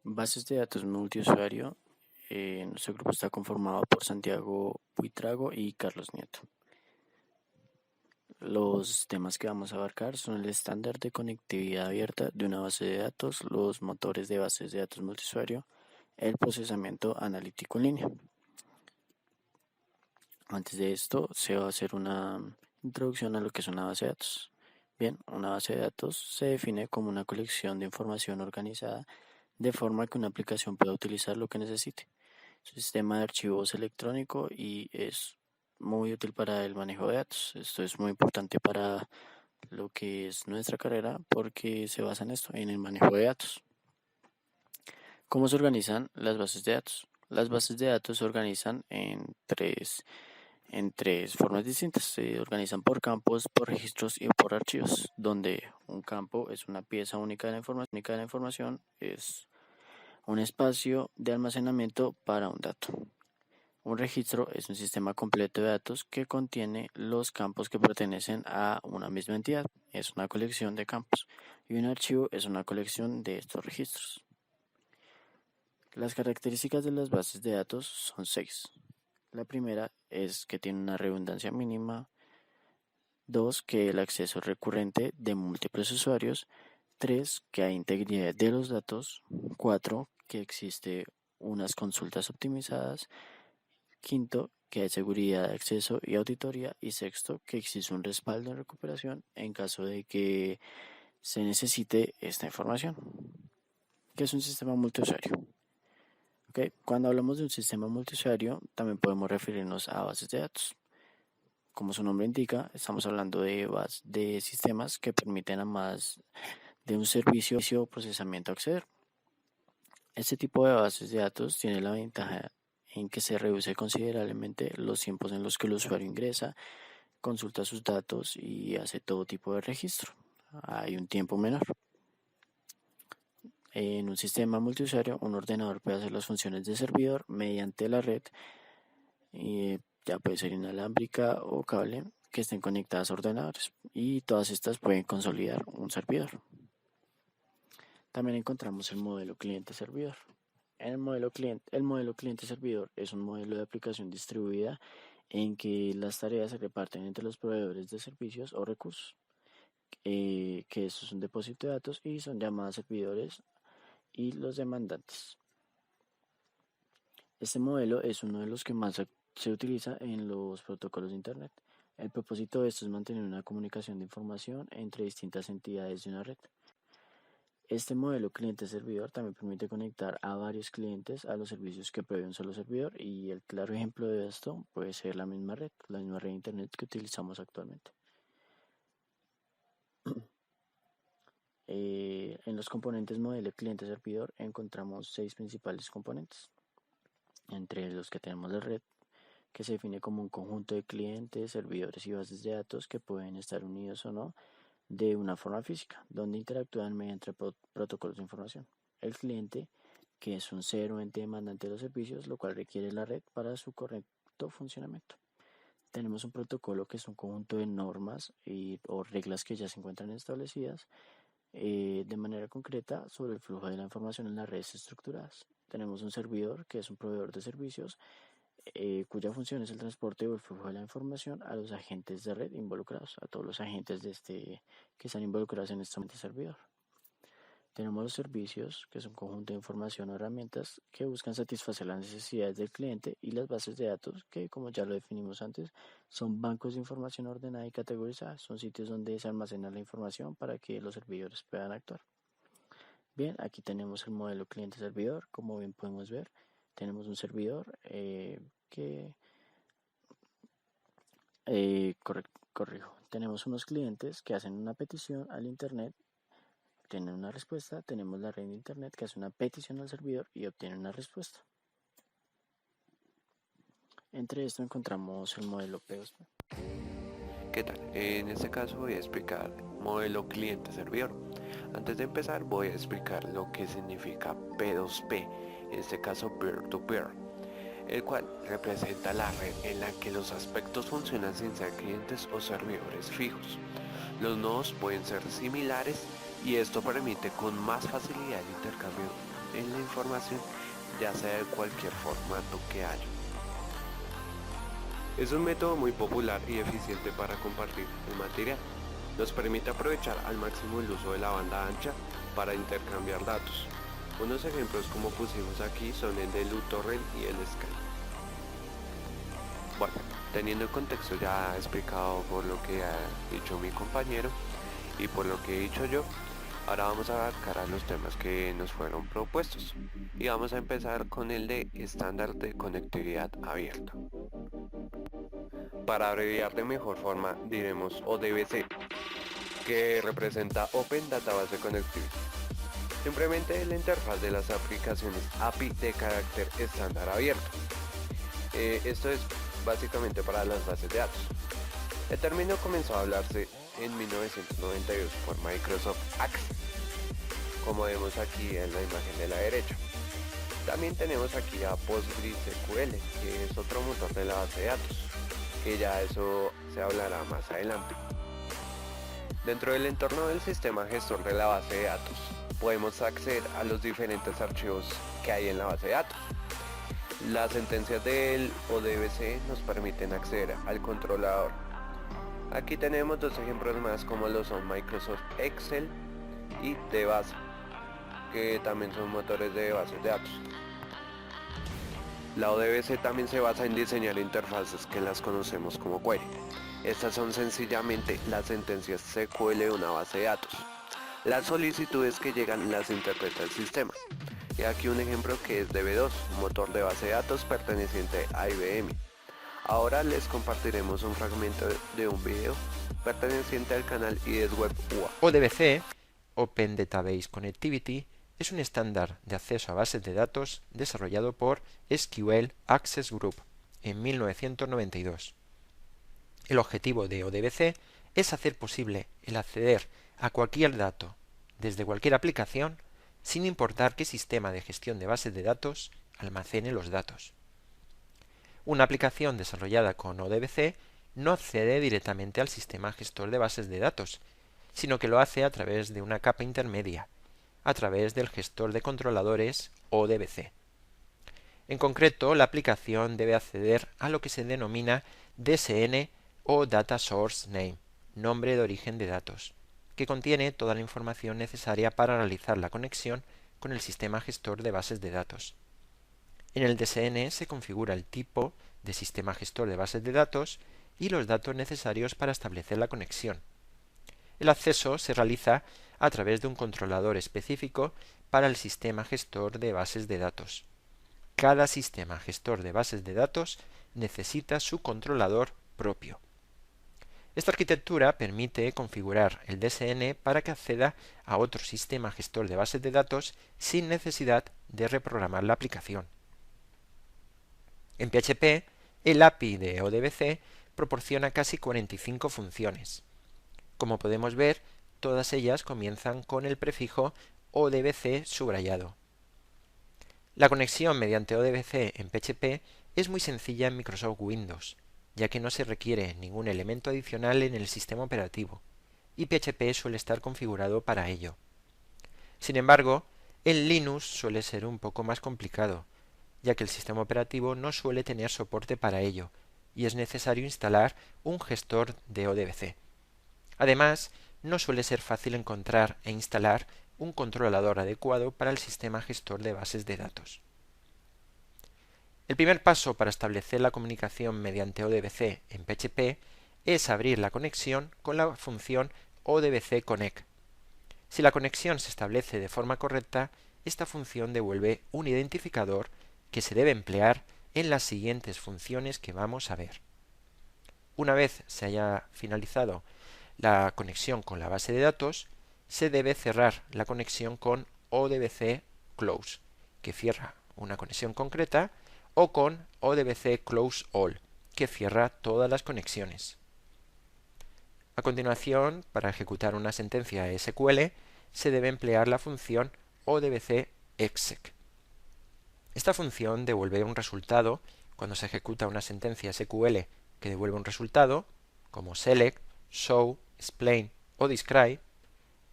Bases de datos multiusuario. Nuestro grupo está conformado por Santiago Buitrago y Carlos Nieto. Los temas que vamos a abarcar son el estándar de conectividad abierta de una base de datos, los motores de bases de datos multiusuario, el procesamiento analítico en línea. Antes de esto, se va a hacer una introducción a lo que es una base de datos. Bien, una base de datos se define como una colección de información organizada de forma que una aplicación pueda utilizar lo que necesite. Sistema de archivos electrónico y es muy útil para el manejo de datos. Esto es muy importante para lo que es nuestra carrera porque se basa en esto, en el manejo de datos. ¿Cómo se organizan las bases de datos? Las bases de datos se organizan en tres formas distintas. Se organizan por campos, por registros y por archivos, donde un campo es una pieza única de la información, es un espacio de almacenamiento para un dato. Un registro es un sistema completo de datos que contiene los campos que pertenecen a una misma entidad. Es una colección de campos. Y un archivo es una colección de estos registros. Las características de las bases de datos son 6. La primera es que tiene una redundancia mínima. 2. Que el acceso es recurrente de múltiples usuarios. 3. Que hay integridad de los datos. 4. Que existe unas consultas optimizadas. 5. Que hay seguridad de acceso y auditoría. Y 6. Que existe un respaldo en recuperación en caso de que se necesite esta información. ¿Qué es un sistema multiusuario? Okay. Cuando hablamos de un sistema multiusuario, también podemos referirnos a bases de datos. Como su nombre indica, estamos hablando de sistemas que permiten a más de un servicio o procesamiento acceder. Este tipo de bases de datos tiene la ventaja en que se reduce considerablemente los tiempos en los que el usuario ingresa, consulta sus datos y hace todo tipo de registro. Hay un tiempo menor. En un sistema multiusuario, un ordenador puede hacer las funciones de servidor mediante la red, ya puede ser inalámbrica o cable, que estén conectadas a ordenadores, y todas estas pueden consolidar un servidor. También encontramos el modelo cliente-servidor. El modelo cliente-servidor es un modelo de aplicación distribuida en que las tareas se reparten entre los proveedores de servicios o recursos, que eso es un depósito de datos y son llamadas servidores y los demandantes. Este modelo es uno de los que más se utiliza en los protocolos de Internet. El propósito de esto es mantener una comunicación de información entre distintas entidades de una red. Este modelo cliente-servidor también permite conectar a varios clientes a los servicios que provee un solo servidor, y el claro ejemplo de esto puede ser la misma red de Internet que utilizamos actualmente. En los componentes modelo cliente-servidor encontramos 6 principales componentes, entre los que tenemos la red, que se define como un conjunto de clientes, servidores y bases de datos que pueden estar unidos o no de una forma física, donde interactúan mediante protocolos de información. El cliente, que es un ser o ente demandante de los servicios, lo cual requiere la red para su correcto funcionamiento. Tenemos un protocolo que es un conjunto de normas o reglas que ya se encuentran establecidas de manera concreta sobre el flujo de la información en las redes estructuradas. Tenemos un servidor, que es un proveedor de servicios, cuya función es el transporte o el flujo de la información a los agentes de red involucrados, a todos los agentes que están involucrados en este servidor. Tenemos los servicios, que es un conjunto de información o herramientas que buscan satisfacer las necesidades del cliente, y las bases de datos, que como ya lo definimos antes, son bancos de información ordenada y categorizada. Son sitios donde se almacena la información para que los servidores puedan actuar. Bien, aquí tenemos el modelo cliente-servidor. Como bien podemos ver, tenemos un servidor corrijo. Tenemos unos clientes que hacen una petición al Internet, obtienen una respuesta. Tenemos la red de Internet que hace una petición al servidor y obtiene una respuesta. Entre esto encontramos el modelo P2P. ¿Qué tal? En este caso voy a explicar modelo cliente-servidor. Antes de empezar voy a explicar lo que significa P2P, en este caso peer-to-peer, el cual representa la red en la que los aspectos funcionan sin ser clientes o servidores fijos. Los nodos pueden ser similares y esto permite con más facilidad el intercambio en la información, ya sea de cualquier formato que haya. Es un método muy popular y eficiente para compartir el material. Nos permite aprovechar al máximo el uso de la banda ancha para intercambiar datos. Unos ejemplos como pusimos aquí son el del uTorrent y el Skype. Bueno, teniendo el contexto ya explicado por lo que ha dicho mi compañero y por lo que he dicho yo, ahora vamos a abarcar a los temas que nos fueron propuestos y vamos a empezar con el de estándar de conectividad abierta. Para abreviar de mejor forma diremos ODBC, que representa Open Database Connectivity. Simplemente es la interfaz de las aplicaciones API de carácter estándar abierto. Esto es básicamente para las bases de datos. El término comenzó a hablarse en 1992 por Microsoft Access, como vemos aquí en la imagen de la derecha. También tenemos aquí a PostgreSQL, que es otro motor de la base de datos, que ya eso se hablará más adelante. Dentro del entorno del sistema gestor de la base de datos, podemos acceder a los diferentes archivos que hay en la base de datos. Las sentencias del ODBC nos permiten acceder al controlador. Aquí tenemos dos ejemplos más como lo son Microsoft Excel y DBase, que también son motores de bases de datos. La ODBC también se basa en diseñar interfaces que las conocemos como query. Estas son sencillamente las sentencias SQL de una base de datos. Las solicitudes que llegan las interpreta el sistema. Y aquí un ejemplo que es DB2, un motor de base de datos perteneciente a IBM. Ahora les compartiremos un fragmento de un video perteneciente al canal IDESWeb UA. ODBC, Open Database Connectivity, es un estándar de acceso a bases de datos desarrollado por SQL Access Group en 1992. El objetivo de ODBC es hacer posible el acceder a cualquier dato desde cualquier aplicación sin importar qué sistema de gestión de bases de datos almacene los datos. Una aplicación desarrollada con ODBC no accede directamente al sistema gestor de bases de datos, sino que lo hace a través de una capa intermedia, a través del gestor de controladores ODBC. En concreto, la aplicación debe acceder a lo que se denomina DSN o Data Source Name, nombre de origen de datos, que contiene toda la información necesaria para realizar la conexión con el sistema gestor de bases de datos. En el DSN se configura el tipo de sistema gestor de bases de datos y los datos necesarios para establecer la conexión. El acceso se realiza a través de un controlador específico para el sistema gestor de bases de datos. Cada sistema gestor de bases de datos necesita su controlador propio. Esta arquitectura permite configurar el DSN para que acceda a otro sistema gestor de bases de datos sin necesidad de reprogramar la aplicación. En PHP, el API de ODBC proporciona casi 45 funciones. Como podemos ver, todas ellas comienzan con el prefijo ODBC subrayado. La conexión mediante ODBC en PHP es muy sencilla en Microsoft Windows, ya que no se requiere ningún elemento adicional en el sistema operativo, y PHP suele estar configurado para ello. Sin embargo, en Linux suele ser un poco más complicado, ya que el sistema operativo no suele tener soporte para ello, y es necesario instalar un gestor de ODBC. Además, no suele ser fácil encontrar e instalar un controlador adecuado para el sistema gestor de bases de datos. El primer paso para establecer la comunicación mediante ODBC en PHP es abrir la conexión con la función ODBC Connect. Si la conexión se establece de forma correcta, esta función devuelve un identificador que se debe emplear en las siguientes funciones que vamos a ver. Una vez se haya finalizado la conexión con la base de datos, se debe cerrar la conexión con ODBC Close, que cierra una conexión concreta, o con ODBC Close All, que cierra todas las conexiones. A continuación, para ejecutar una sentencia SQL, se debe emplear la función ODBC exec. Esta función devuelve un resultado cuando se ejecuta una sentencia SQL que devuelve un resultado, como select, show, explain o describe,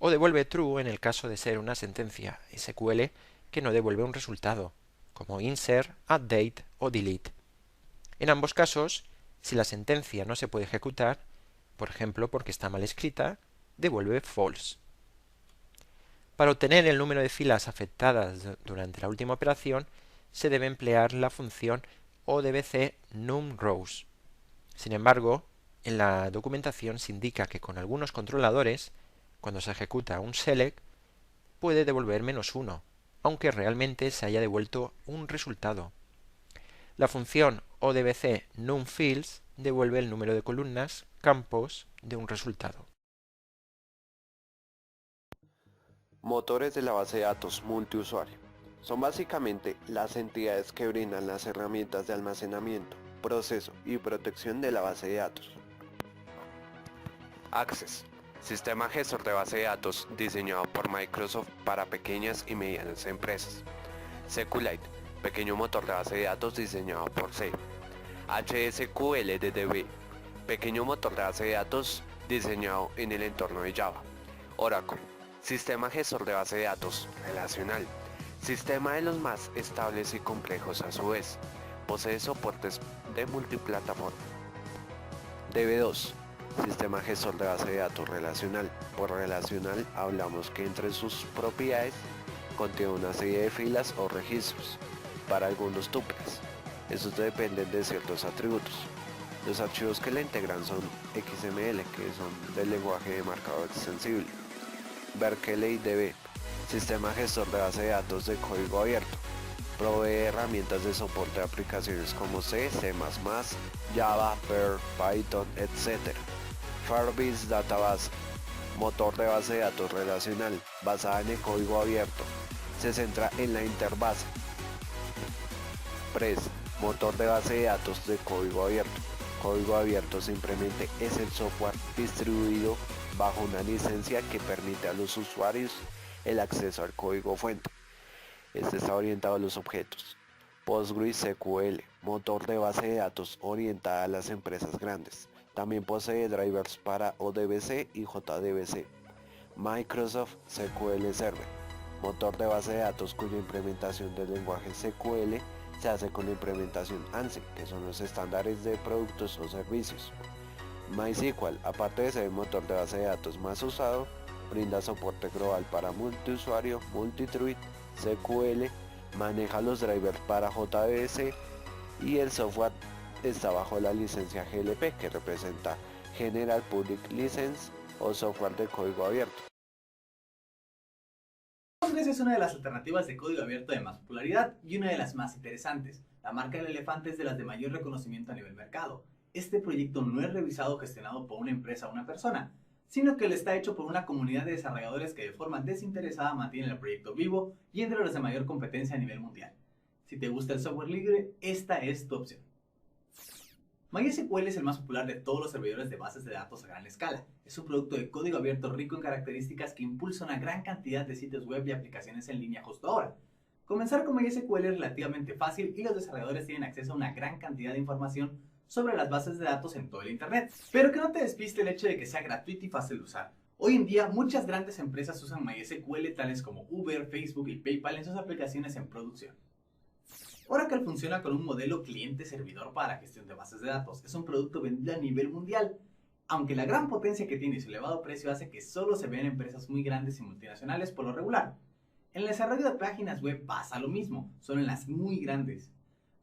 o devuelve true en el caso de ser una sentencia SQL que no devuelve un resultado, como insert, update o delete. En ambos casos, si la sentencia no se puede ejecutar, por ejemplo porque está mal escrita, devuelve false. Para obtener el número de filas afectadas durante la última operación, se debe emplear la función odbc numRows. Sin embargo, en la documentación se indica que con algunos controladores, cuando se ejecuta un select, puede devolver -1, aunque realmente se haya devuelto un resultado. La función odbc numFields devuelve el número de columnas, campos, de un resultado. Motores de la base de datos multiusuario. Son básicamente las entidades que brindan las herramientas de almacenamiento, proceso y protección de la base de datos. Access. Sistema gestor de base de datos diseñado por Microsoft para pequeñas y medianas empresas. SQLite. Pequeño motor de base de datos diseñado por C. HSQLDB. Pequeño motor de base de datos diseñado en el entorno de Java. Oracle. Sistema gestor de base de datos relacional. Sistema de los más estables y complejos a su vez. Posee soportes de multiplataforma. DB2. Sistema gestor de base de datos relacional. Por relacional hablamos que entre sus propiedades contiene una serie de filas o registros, para algunos tuples. Estos dependen de ciertos atributos. Los archivos que la integran son XML, que son del lenguaje de marcado extensible. Berkeley DB, sistema gestor de base de datos de código abierto. Provee herramientas de soporte a aplicaciones como C, C++, Java, Perl, Python, etc. Firebase Database, motor de base de datos relacional, basada en el código abierto. Se centra en la interbase. Press, motor de base de datos de código abierto. Código abierto simplemente es el software distribuido bajo una licencia que permite a los usuarios el acceso al código fuente. Este está orientado a los objetos. PostgreSQL, motor de base de datos orientada a las empresas grandes. También posee drivers para ODBC y JDBC. Microsoft SQL Server, motor de base de datos cuya implementación del lenguaje SQL se hace con la implementación ANSI, que son los estándares de productos o servicios. MySQL, aparte de ser el motor de base de datos más usado, brinda soporte global para multiusuario, multitruit, SQL, maneja los drivers para JDBC y el software está bajo la licencia GLP, que representa General Public License o software de código abierto. Postgres es una de las alternativas de código abierto de más popularidad y una de las más interesantes. La marca del elefante es de las de mayor reconocimiento a nivel mercado. Este proyecto no es revisado o gestionado por una empresa o una persona, sino que lo está hecho por una comunidad de desarrolladores que de forma desinteresada mantienen el proyecto vivo y entre los de mayor competencia a nivel mundial. Si te gusta el software libre, esta es tu opción. MySQL es el más popular de todos los servidores de bases de datos a gran escala. Es un producto de código abierto rico en características que impulsa una gran cantidad de sitios web y aplicaciones en línea justo ahora. Comenzar con MySQL es relativamente fácil y los desarrolladores tienen acceso a una gran cantidad de información sobre las bases de datos en todo el internet. Pero que no te despiste el hecho de que sea gratuito y fácil de usar. Hoy en día muchas grandes empresas usan MySQL tales como Uber, Facebook y PayPal en sus aplicaciones en producción. Oracle funciona con un modelo cliente-servidor para la gestión de bases de datos. Es un producto vendido a nivel mundial, aunque la gran potencia que tiene y su elevado precio hace que solo se vean empresas muy grandes y multinacionales por lo regular. En el desarrollo de páginas web pasa lo mismo, son en las muy grandes.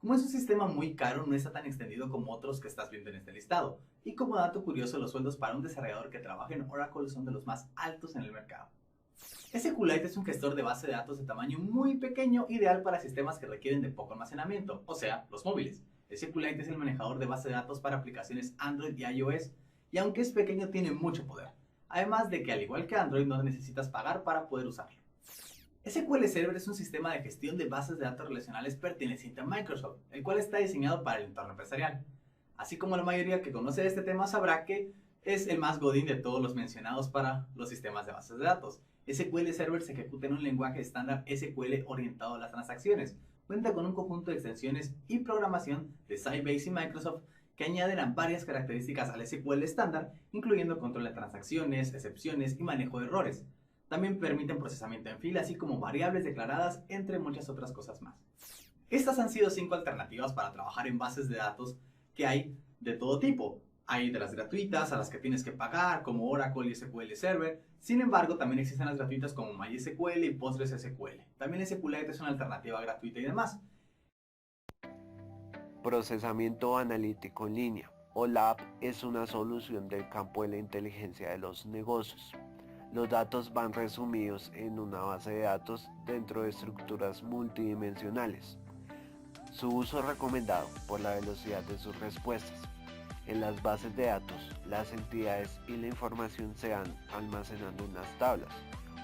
Como es un sistema muy caro, no está tan extendido como otros que estás viendo en este listado. Y como dato curioso, los sueldos para un desarrollador que trabaja en Oracle son de los más altos en el mercado. SQLite es un gestor de base de datos de tamaño muy pequeño, ideal para sistemas que requieren de poco almacenamiento, o sea, los móviles. SQLite es el manejador de base de datos para aplicaciones Android y iOS, y aunque es pequeño tiene mucho poder. Además de que al igual que Android no necesitas pagar para poder usarlo. SQL Server es un sistema de gestión de bases de datos relacionales perteneciente a Microsoft, el cual está diseñado para el entorno empresarial. Así como la mayoría que conoce este tema sabrá que es el más godín de todos los mencionados para los sistemas de bases de datos. SQL Server se ejecuta en un lenguaje estándar SQL orientado a las transacciones. Cuenta con un conjunto de extensiones y programación de Sybase y Microsoft que añaden varias características al SQL estándar, incluyendo control de transacciones, excepciones y manejo de errores. También permiten procesamiento en fila, así como variables declaradas, entre muchas otras cosas más. Estas han sido 5 alternativas para trabajar en bases de datos que hay de todo tipo. Hay de las gratuitas a las que tienes que pagar, como Oracle y SQL Server. Sin embargo, también existen las gratuitas como MySQL y PostgreSQL. También SQLite es una alternativa gratuita y demás. Procesamiento analítico en línea. OLAP es una solución del campo de la inteligencia de los negocios. Los datos van resumidos en una base de datos dentro de estructuras multidimensionales. Su uso es recomendado por la velocidad de sus respuestas. En las bases de datos, las entidades y la información se van almacenando en unas tablas,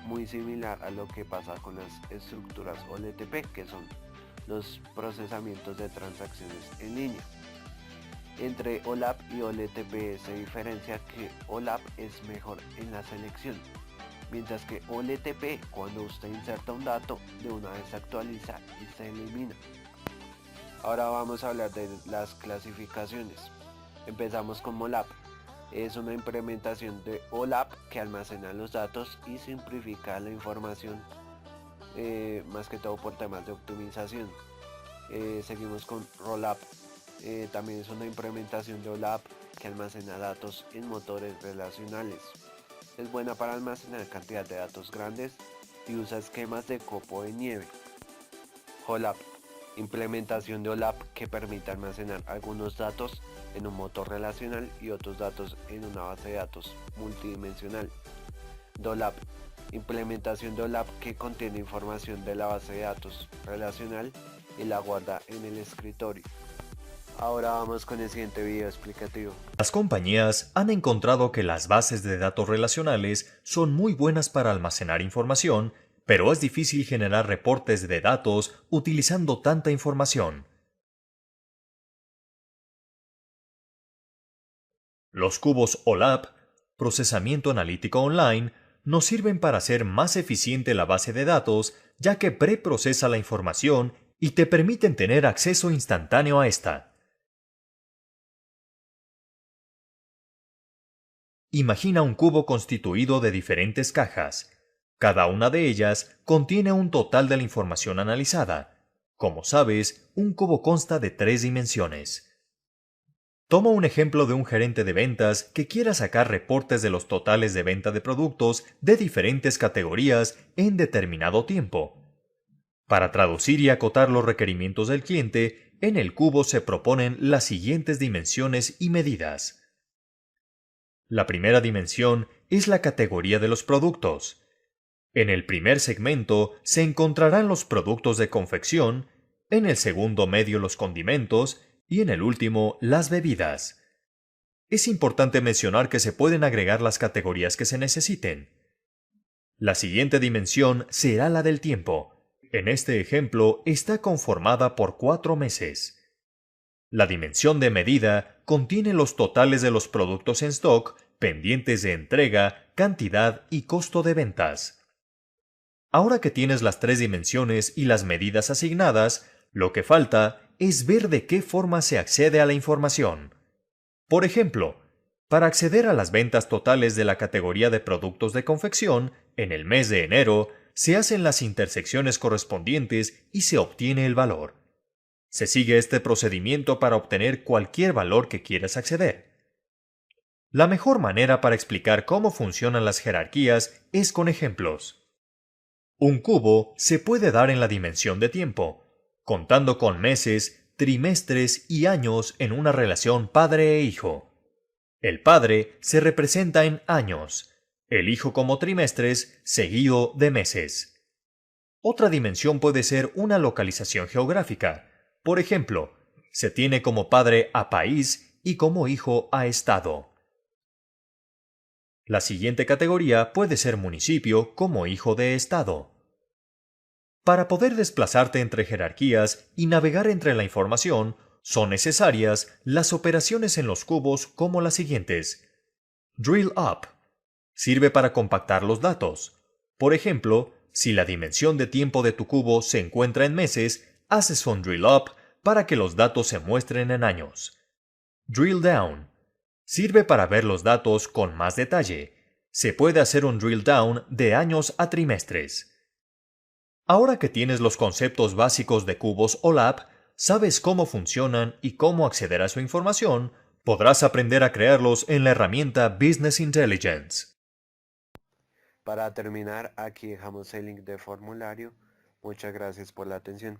muy similar a lo que pasa con las estructuras OLTP, que son los procesamientos de transacciones en línea. Entre OLAP y OLTP se diferencia que OLAP es mejor en la selección, mientras que OLTP, cuando usted inserta un dato, de una vez se actualiza y se elimina. Ahora vamos a hablar de las clasificaciones. Empezamos con MOLAP. Es una implementación de OLAP que almacena los datos y simplifica la información, más que todo por temas de optimización. Seguimos con ROLAP. También es una implementación de OLAP que almacena datos en motores relacionales. Es buena para almacenar cantidad de datos grandes y usa esquemas de copo de nieve. HOLAP. Implementación de OLAP que permite almacenar algunos datos en un motor relacional y otros datos en una base de datos multidimensional. DOLAP. Implementación de OLAP que contiene información de la base de datos relacional y la guarda en el escritorio. Ahora vamos con el siguiente video explicativo. Las compañías han encontrado que las bases de datos relacionales son muy buenas para almacenar información, pero es difícil generar reportes de datos utilizando tanta información. Los cubos OLAP, procesamiento analítico online, nos sirven para hacer más eficiente la base de datos, ya que preprocesa la información y te permiten tener acceso instantáneo a esta. Imagina un cubo constituido de diferentes cajas. Cada una de ellas contiene un total de la información analizada. Como sabes, un cubo consta de 3 dimensiones. Toma un ejemplo de un gerente de ventas que quiera sacar reportes de los totales de venta de productos de diferentes categorías en determinado tiempo. Para traducir y acotar los requerimientos del cliente, en el cubo se proponen las siguientes dimensiones y medidas. La primera dimensión es la categoría de los productos. En el primer segmento se encontrarán los productos de confección, en el segundo medio los condimentos y en el último las bebidas. Es importante mencionar que se pueden agregar las categorías que se necesiten. La siguiente dimensión será la del tiempo. En este ejemplo está conformada por 4 meses. La dimensión de medida contiene los totales de los productos en stock, pendientes de entrega, cantidad y costo de ventas. Ahora que tienes las 3 dimensiones y las medidas asignadas, lo que falta es ver de qué forma se accede a la información. Por ejemplo, para acceder a las ventas totales de la categoría de productos de confección, en el mes de enero, se hacen las intersecciones correspondientes y se obtiene el valor. Se sigue este procedimiento para obtener cualquier valor que quieras acceder. La mejor manera para explicar cómo funcionan las jerarquías es con ejemplos. Un cubo se puede dar en la dimensión de tiempo, contando con meses, trimestres y años en una relación padre e hijo. El padre se representa en años, el hijo como trimestres seguido de meses. Otra dimensión puede ser una localización geográfica. Por ejemplo, se tiene como padre a país y como hijo a estado. La siguiente categoría puede ser municipio como hijo de estado. Para poder desplazarte entre jerarquías y navegar entre la información, son necesarias las operaciones en los cubos como las siguientes. Drill up. Sirve para compactar los datos. Por ejemplo, si la dimensión de tiempo de tu cubo se encuentra en meses, haces un drill up para que los datos se muestren en años. Drill down. Sirve para ver los datos con más detalle. Se puede hacer un drill down de años a trimestres. Ahora que tienes los conceptos básicos de cubos OLAP, sabes cómo funcionan y cómo acceder a su información, podrás aprender a crearlos en la herramienta Business Intelligence. Para terminar, aquí dejamos el link de formulario. Muchas gracias por la atención.